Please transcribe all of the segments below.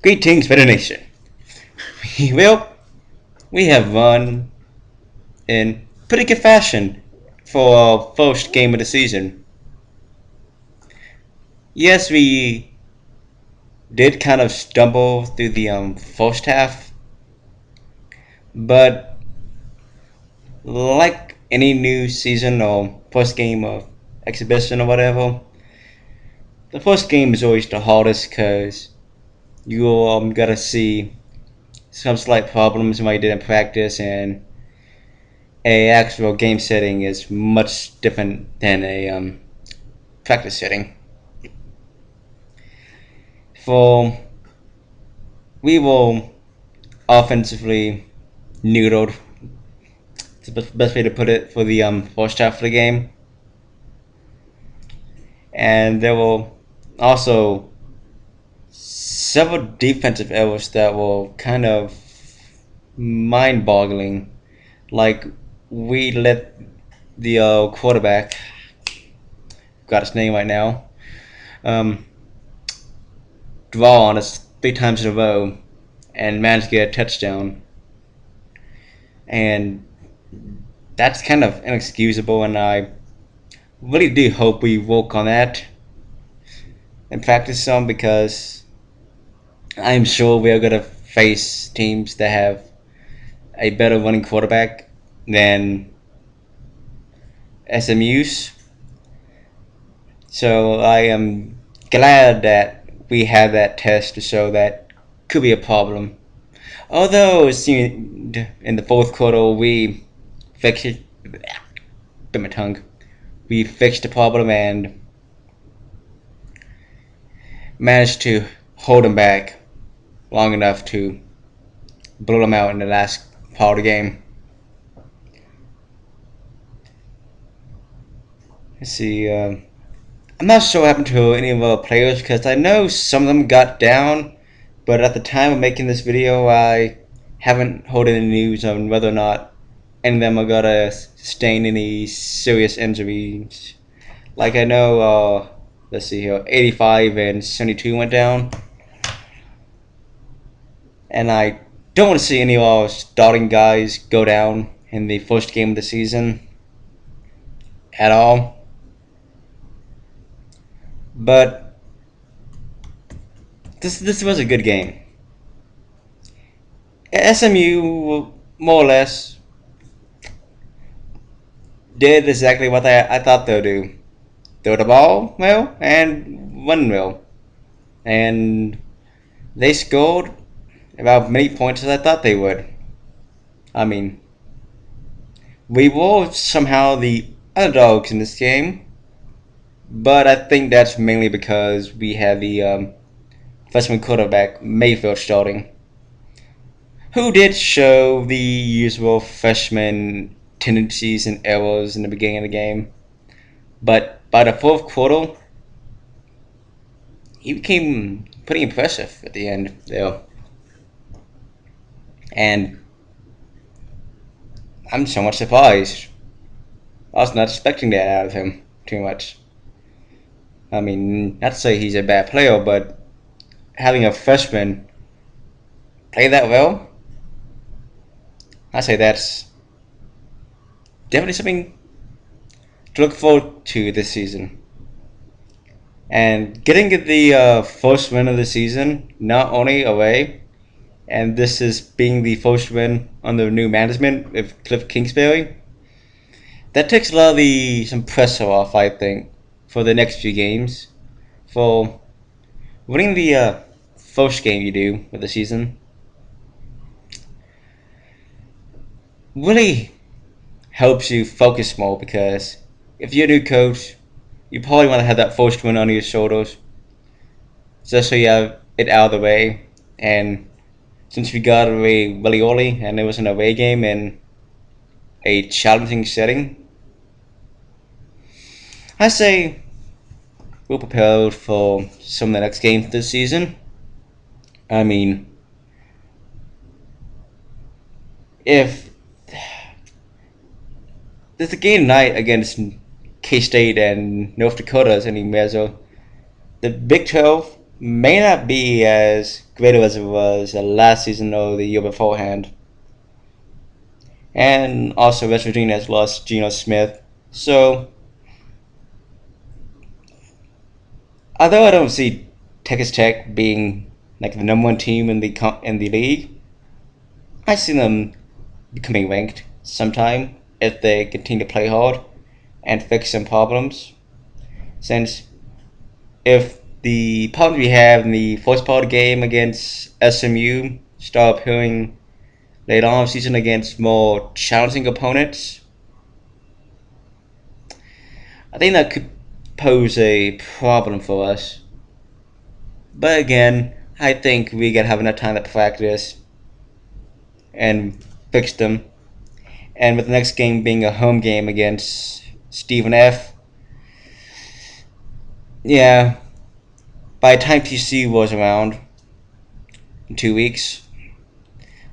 Greetings, Better Nation. Well, we have won in pretty good fashion for our first game of the season. Yes, we did kind of stumble through the first half, but like any new season or first game of exhibition or whatever, the first game is always the hardest because you gotta see some slight problems you might did in practice, and a actual game setting is much different than a practice setting. For we were offensively noodled. It's the best way to put it for the first half of the game, and there were also several defensive errors that were kind of mind-boggling. Like we let the quarterback, got his name right now, um, draw on us 3 times in a row and managed to get a touchdown, and that's kind of inexcusable. And I really do hope we work on that and practice some, because I'm sure we are going to face teams that have a better running quarterback than SMU's. So I am glad that we have that test to show that could be a problem. Although it seemed in the fourth quarter we fixed it, bit my tongue. We fixed the problem and managed to hold them back long enough to blow them out in the last part of the game. Let's see. I'm not sure what happened to any of our players because I know some of them got down, but at the time of making this video, I haven't heard any news on whether or not any of them are gonna sustain any serious injuries. Like I know, let's see here, 85 and 72 went down, and I don't want to see any of our starting guys go down in the first game of the season at all. But this was a good game. SMU more or less did exactly what I thought they'll do. Throw the ball well and run well, and they scored about many points as I thought they would. I mean, we were somehow the underdogs in this game, but I think that's mainly because we had the freshman quarterback Mayfield starting, who did show the usual freshman tendencies and errors in the beginning of the game. But by the fourth quarter, he became pretty impressive at the end there. And I'm somewhat surprised. I was not expecting that out of him too much. I mean, not to say he's a bad player, but having a freshman play that well, I say that's definitely something to look forward to this season. And getting the first win of the season, not only away, and this is being the first win under new management with Cliff Kingsbury, that takes a lot of some pressure off, I think, for the next few games. For winning the first game you do of the season really helps you focus more, because if you're a new coach, you probably want to have that first win on your shoulders just so you have it out of the way. And since we got away really early and it was an away game in a challenging setting, I say we're prepared for some of the next games this season. I mean, if there's a game tonight against K-State and North Dakota as any measure, the Big 12 may not be as great as it was last season or the year beforehand. And also West Virginia has lost Geno Smith. So although I don't see Texas Tech being like the number one team in the league, I see them becoming ranked sometime if they continue to play hard and fix some problems. Since if the problems we have in the first part of the game against SMU start appearing later on in the season against more challenging opponents, I think that could pose a problem for us. But again, I think we gotta have enough time to practice and fix them. And with the next game being a home game against Stephen F, yeah, by the time PC was around in 2 weeks,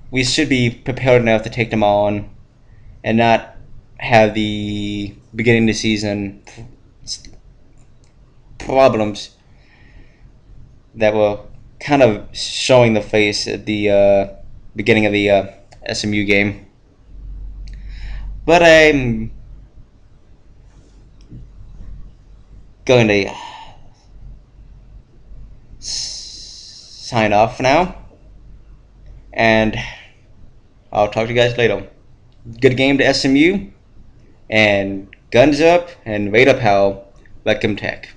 we should be prepared enough to take them on and not have the beginning of the season problems that were kind of showing the face at the beginning of the SMU game. But I'm going to sign off now, and I'll talk to you guys later. Good game to SMU, and guns up and rate up how Weckham Tech.